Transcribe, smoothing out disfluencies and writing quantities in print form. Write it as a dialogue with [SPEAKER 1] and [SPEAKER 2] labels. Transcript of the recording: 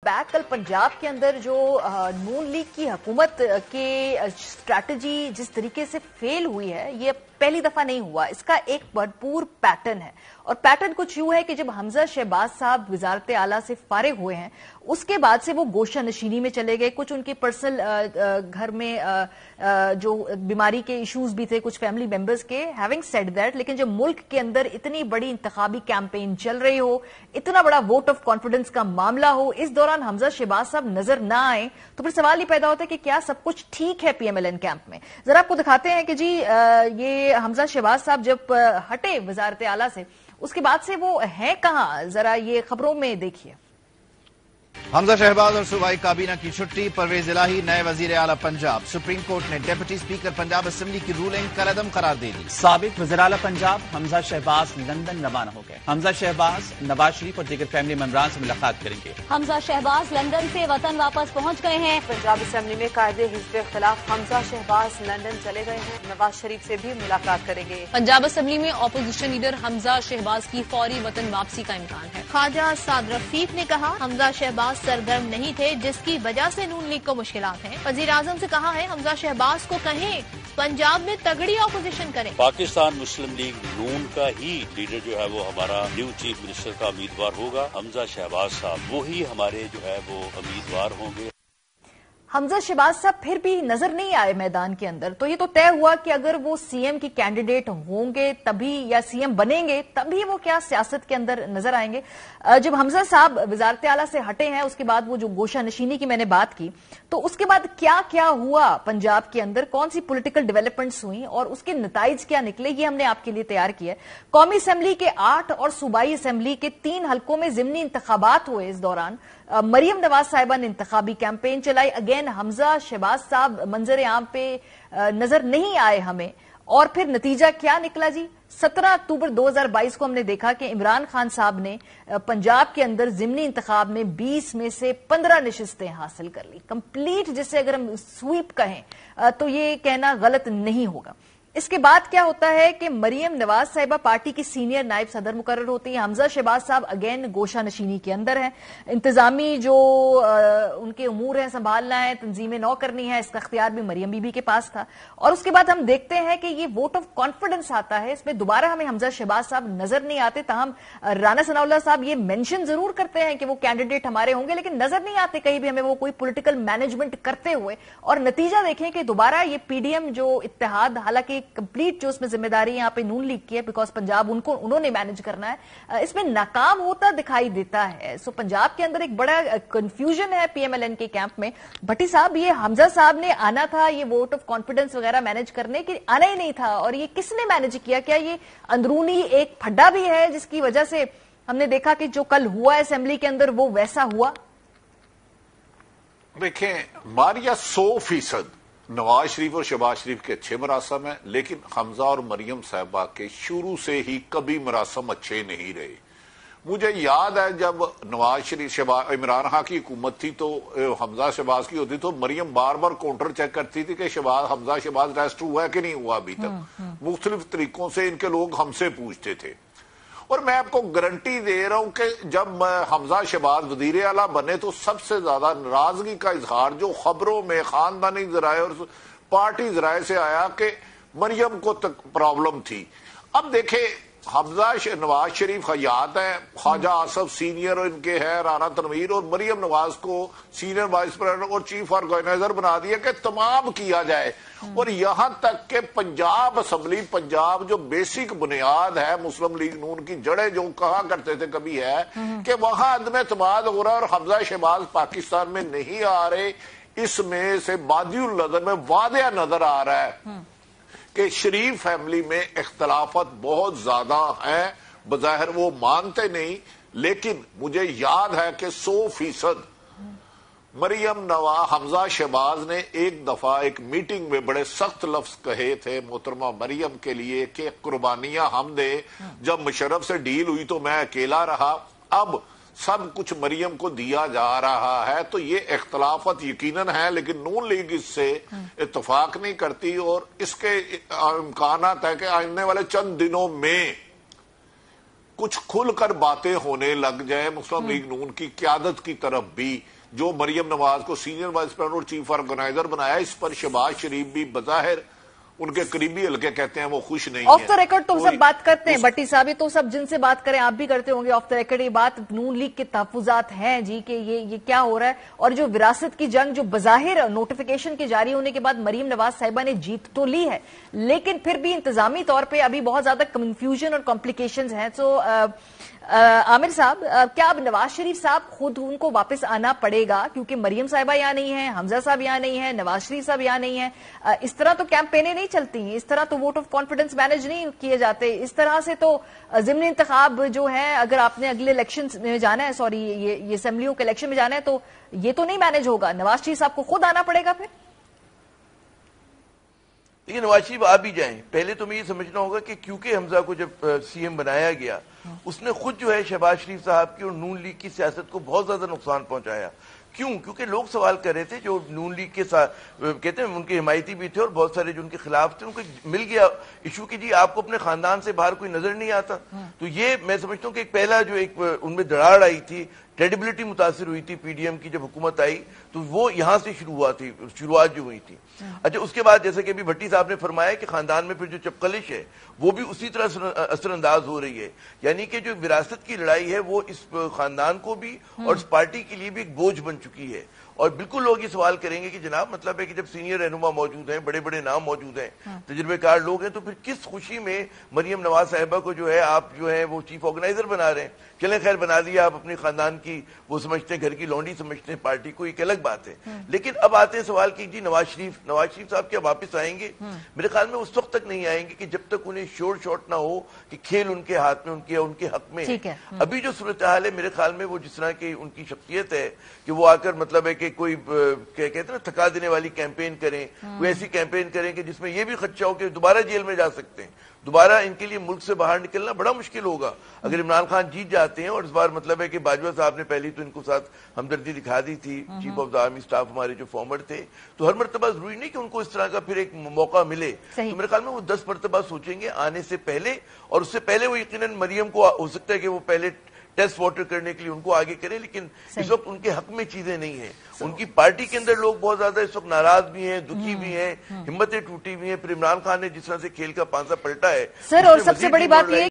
[SPEAKER 1] Back कल पंजाब के अंदर जो नून लीग की हुकूमत के स्ट्रैटेजी जिस तरीके से फेल हुई है, ये पहली दफा नहीं हुआ, इसका एक भरपूर पैटर्न है। और पैटर्न कुछ यूं है कि जब हमजा शहबाज साहब वजारत आला से फारिग हुए हैं, उसके बाद से वो गोशा नशीनी में चले गए। कुछ उनके पर्सनल घर में जो बीमारी के इश्यूज भी थे कुछ फैमिली मेंबर्स के। हैविंग सेड दैट, लेकिन जब मुल्क के अंदर इतनी बड़ी इंतखाबी कैंपेन चल रही हो, इतना बड़ा वोट ऑफ कॉन्फिडेंस का मामला हो, इस दौरान हमजा शहबाज साहब नजर ना आए, तो फिर सवाल ही पैदा होता है कि क्या सब कुछ ठीक है पीएमएलएन कैंप में। जरा आपको दिखाते हैं कि जी ये हमजा शहबाज साहब जब हटे वजारत आला से, उसके बाद से वो हैं कहां, जरा ये खबरों में देखिए।
[SPEAKER 2] हमजा शहबाज और सूबाई काबीना की छुट्टी, परवेज इलाही नए वजीर आला पंजाब। सुप्रीम कोर्ट ने डिप्टी स्पीकर पंजाब असेंबली की रूलिंग कलअदम करार दे दी।
[SPEAKER 3] साबिक वजीर आला पंजाब हमजा शहबाज लंदन रवाना हो गए। हमजा शहबाज नवाज शरीफ और दीगर फैमिली मेंबरान से मुलाकात करेंगे।
[SPEAKER 4] हमजा शहबाज लंदन से वतन वापस पहुंच गए हैं।
[SPEAKER 5] पंजाब असेंबली में कायदे हिज़्ब के खिलाफ हमजा शहबाज लंदन चले गए हैं। नवाज शरीफ से भी मुलाकात करेंगे।
[SPEAKER 4] पंजाब असेंबली में अपोजिशन लीडर हमजा शहबाज की फौरी वतन वापसी का इम्कान है।
[SPEAKER 6] ख्वाजा साद रफीक ने कहा हमजा शहबाज सरगर्म नहीं थे, जिसकी वजह से नून लीग को मुश्किलात हैं। वजीर आजम से कहा है हमजा शहबाज को कहें पंजाब में तगड़ी ऑपोजिशन करें।
[SPEAKER 7] पाकिस्तान मुस्लिम लीग नून का ही लीडर जो है वो हमारा न्यू चीफ मिनिस्टर का उम्मीदवार होगा। हमजा शहबाज साहब वही हमारे जो है वो उम्मीदवार होंगे।
[SPEAKER 1] हमजा शहबाज साहब फिर भी नजर नहीं आए मैदान के अंदर, तो ये तो तय हुआ कि अगर वो सीएम की कैंडिडेट होंगे तभी, या सीएम बनेंगे तभी वो क्या सियासत के अंदर नजर आएंगे। जब हमजा साहब वजारत आला से हटे हैं, उसके बाद वो जो गोशा नशीनी की मैंने बात की, तो उसके बाद क्या क्या हुआ पंजाब के अंदर, कौन सी पॉलिटिकल डेवलपमेंट्स हुई और उसके नताइज क्या निकले, ये हमने आपके लिए तैयार किया है। कौमी असेंबली के 8 और सूबाई असेंबली के 3 हलकों में जिमनी इंतखाबात हुए। इस दौरान मरियम नवाज साहिबा ने इंतखाबी कैंपेन चलाई। अगेन हमजा शहबाज साहब मंजर आम पे नजर नहीं आए हमें, और फिर नतीजा क्या निकला जी। 17 अक्टूबर 2022 को हमने देखा कि इमरान खान साहब ने पंजाब के अंदर जिमनी इंतखाब में 20 में से 15 नशिस्तें हासिल कर ली। कंप्लीट, जिसे अगर हम स्वीप कहें तो ये कहना गलत नहीं होगा। इसके बाद क्या होता है कि मरियम नवाज साहिबा पार्टी की सीनियर नायब सदर मुकर्रर होती है। हमजा शहबाज साहब अगेन गोशा नशीनी के अंदर हैं। इंतजामी जो उनके उमूर हैं संभालना है, तंजीमें नौ करनी है, इसका इख्तियार भी मरियम बीबी के पास था। और उसके बाद हम देखते हैं कि ये वोट ऑफ कॉन्फिडेंस आता है, इसमें दोबारा हमें हमजा शहबाज साहब नजर नहीं आते। ताहम राना सनाउल्लाह साहब ये मेंशन जरूर करते हैं कि वो कैंडिडेट हमारे होंगे, लेकिन नजर नहीं आते कहीं भी हमें वो कोई पॉलिटिकल मैनेजमेंट करते हुए। और नतीजा देखें कि दोबारा ये पीडीएम जो इत्तेहाद, हालांकि कंप्लीट जो उसमें जिम्मेदारी यहाँ पे नून लीग की है, बिकॉज पंजाब उन्होंने मैनेज करना है, इसमें नाकाम होता दिखाई देता है। सो पंजाब के अंदर एक बड़ा कंफ्यूजन है पीएमएलएन के कैंप में। भट्टी साहब, ये हमजा साहब ने आना था ये वोट ऑफ कॉन्फिडेंस वगैरह मैनेज करने की, आना ही नहीं था, और ये किसने मैनेज किया? क्या ये अंदरूनी एक फड्डा भी है जिसकी वजह से हमने देखा कि जो कल हुआ असेंबली के अंदर वो वैसा हुआ?
[SPEAKER 8] देखें, मारिया 100% नवाज शरीफ और शहबाज शरीफ के अच्छे मरासम हैं, लेकिन हमजा और मरियम साहिबा के शुरू से ही कभी मरासम अच्छे नहीं रहे। मुझे याद है जब नवाज शरीफ इमरान खान की हुकूमत थी तो हमजा शहबाज की होती तो मरियम बार बार काउंटर चेक करती थी कि हमजा शहबाज रेस्ट हुआ है कि नहीं हुआ अभी तक। मुख्तलिफ तरीकों से इनके लोग हमसे पूछते थे, और मैं आपको गारंटी दे रहा हूं कि जब हमजा शहबाज वजीर आला बने तो सबसे ज्यादा नाराजगी का इजहार जो खबरों में खानदानी जराए और पार्टी जराए से आया कि मरियम को तक प्रॉब्लम थी। अब देखे, हमजा नवाज शरीफ हयात है, ख्वाजा आसफ सीनियर इनके हैं, राना तनवीर, और मरियम नवाज को सीनियर वाइस प्रेसिडेंट और चीफ ऑर्गेनाइजर बना दिया कि तमाम किया जाए। और यहां तक कि पंजाब असेंबली, पंजाब जो बेसिक बुनियाद है मुस्लिम लीग नून की जड़ें जो कहा करते थे कभी है कि वहां अदम एतमाद हो रहा है, और हमजा शहबाज पाकिस्तान में नहीं आ रहे। इसमें से बादियुल नजर में वादिया नजर आ रहा है कि शरीफ फैमिली में इख्तलाफत बहुत ज्यादा हैं। बज़ाहिर वो मानते नहीं, लेकिन मुझे याद है कि 100% मरियम नवाज हमजा शहबाज ने एक दफा एक मीटिंग में बड़े सख्त लफ्ज कहे थे मोहतरमा मरियम के लिए कि कुर्बानियां हम दे। जब मुशर्रफ से डील हुई तो मैं अकेला रहा, अब सब कुछ मरियम को दिया जा रहा है। तो ये इख्तलाफत यकीनन है, लेकिन नून लीग इससे इत्तफाक नहीं करती, और इसके इम्कानात है कि आने वाले चंद दिनों में कुछ खुलकर बातें होने लग जाए मुस्लिम लीग नून की क्यादत की तरफ भी, جو مریم نواز کو سینئر وائس پریزیڈنٹ اور چیف آرگنائزر بنایا، اس پر شہباز شریف بھی بظاہر ان کے قریبی حلقے کہتے ہیں وہ خوش نہیں ہیں۔
[SPEAKER 1] آف دا ریکارڈ تو سب بات کرتے ہیں، بٹی صاحب تو سب جن سے بات کریں آپ بھی کرتے ہوں گے، آف دا ریکارڈ یہ بات نون لیگ کے تحفظات ہیں جی کہ یہ کیا ہو رہا ہے، اور جو وراثت کی جنگ جو بظاہر نوٹیفیکیشن کے جاری ہونے کے بعد مریم نواز صاحبہ نے جیت تو لی ہے، لیکن پھر بھی انتظامی طور پہ ابھی بہت زیادہ کنفیوژن اور کمپلیکیشنز ہیں۔ سو عامر صاحب، کیا اب نواز شریف صاحب خود ان کو واپس آنا پڑے گا، کیونکہ مریم صاحبہ یہاں نہیں ہے، حمزہ صاحب یہاں نہیں ہے، نواز شریف صاحب یہاں نہیں ہے، اس طرح تو کیمپینیں نہیں چلتی ہیں، اس طرح تو ووٹ آف کانفیڈنس مینج نہیں کیے جاتے، اس طرح سے تو ضمنی انتخاب جو ہے اگر آپ نے اگلے الیکشن میں جانا ہے، سوری یہ اسمبلیوں کے الیکشن میں جانا ہے تو یہ تو نہیں مینج ہوگا، نواز شریف صاحب کو خود آنا پڑے گا پھر؟
[SPEAKER 9] لیکن نواز شریف آپ بھی جائیں، پہلے تو میں یہ سمجھنا ہوگا کہ کیونکہ حمزہ کو جب سی ایم بنایا گیا اس نے خود جو ہے شہباز شریف صاحب کی اور نون لیگ کی سیاست کو بہت زیادہ نقصان پہنچایا۔ کیوں؟ کیونکہ لوگ سوال کر رہے تھے جو نون لیگ کے ساتھ کہتے ہیں ان کے حمایتی بھی تھے اور بہت سارے جو ان کے خلاف تھے، ان کو مل گیا ایشو کہ جی آپ کو اپنے خاندان سے باہر کوئی نظر نہیں آتا، تو یہ میں سمجھتا ہوں کہ ایک پہلا جو ایک ان میں دراڑ آئی تھی، کریڈیبلٹی متاثر ہوئی تھی پی ڈی ایم کی جب حکومت آئی، تو وہ یہاں سے شروعات جو ہوئی تھی۔ اچھا، اس کے بعد جیسے کہ ابھی بھٹی صاحب نے فرمایا کہ خاندان میں پھر جو چپقلش ہے وہ بھی اسی طرح اثر انداز ہو رہی ہے، یعنی کہ جو وراثت کی لڑائی ہے وہ اس خاندان کو بھی اور اس پارٹی کے لیے بھی ایک بوجھ بن چکی ہے۔ اور بالکل لوگ یہ سوال کریں گے کہ جناب مطلب ہے کہ جب سینئر رہنما موجود ہیں، بڑے بڑے نام موجود ہیں، تجربے کار لوگ ہیں، تو پھر کس خوشی میں مریم نواز صاحبہ کو جو ہے آپ جو ہے وہ چیف آرگنائزر بنا رہے ہیں؟ چلیں خیر بنا دیا، آپ اپنے خاندان کی وہ سمجھتے ہیں، گھر کی لونڈی سمجھتے ہیں پارٹی کو، ایک الگ بات ہے۔ لیکن اب آتے ہیں سوال کہ جی نواز شریف صاحب کیا واپس آئیں گے؟ میرے خیال میں اس وقت تک نہیں آئیں گے کہ جب تک انہیں شور شاٹ نہ ہو کہ کھیل ان کے ہاتھ میں، ان کے حق میں ہے۔ ابھی جو صورتحال ہے میرے خیال میں وہ جس طرح کی ان کی شخصیت ہے کہ وہ آ کر مطلب ہے کہ کوئی کہتے ہیں نا تھکا دینے والی کیمپین کریں، کوئی ایسی کیمپین کریں کہ جس میں یہ بھی خدشہ ہو کہ دوبارہ جیل میں جا سکتے ہیں، دوبارہ ان کے لیے ملک سے باہر نکلنا بڑا مشکل ہوگا اگر عمران خان جیت جاتے ہیں۔ اور اس بار مطلب ہے کہ باجوہ صاحب نے پہلی تو ان کو ساتھ ہمدردی دکھا دی تھی، chief of the army staff ہمارے جو فارمر تھے، تو ہر مرتبہ ضروری نہیں کہ ان کو اس طرح کا پھر ایک موقع ملے، تو میرے خیال میں وہ 10 مرتبہ سوچیں گے آنے سے پہلے، اور اس سے پہلے وہ یقیناً مریم کو ہو سکتا ہے کہ وہ پہلے ٹیسٹ واٹر کرنے کے لیے ان کو آگے کریں، لیکن اس وقت ان کے حق میں چیزیں نہیں ہیں۔ ان کی پارٹی کے اندر لوگ بہت زیادہ اس وقت ناراض بھی ہیں، دکھی بھی ہیں، ہمتیں ٹوٹی بھی ہیں۔ پھر عمران خان نے جس طرح سے کھیل کا پانسا پلٹا ہے،
[SPEAKER 1] سر، اور سب سے بڑی بات یہ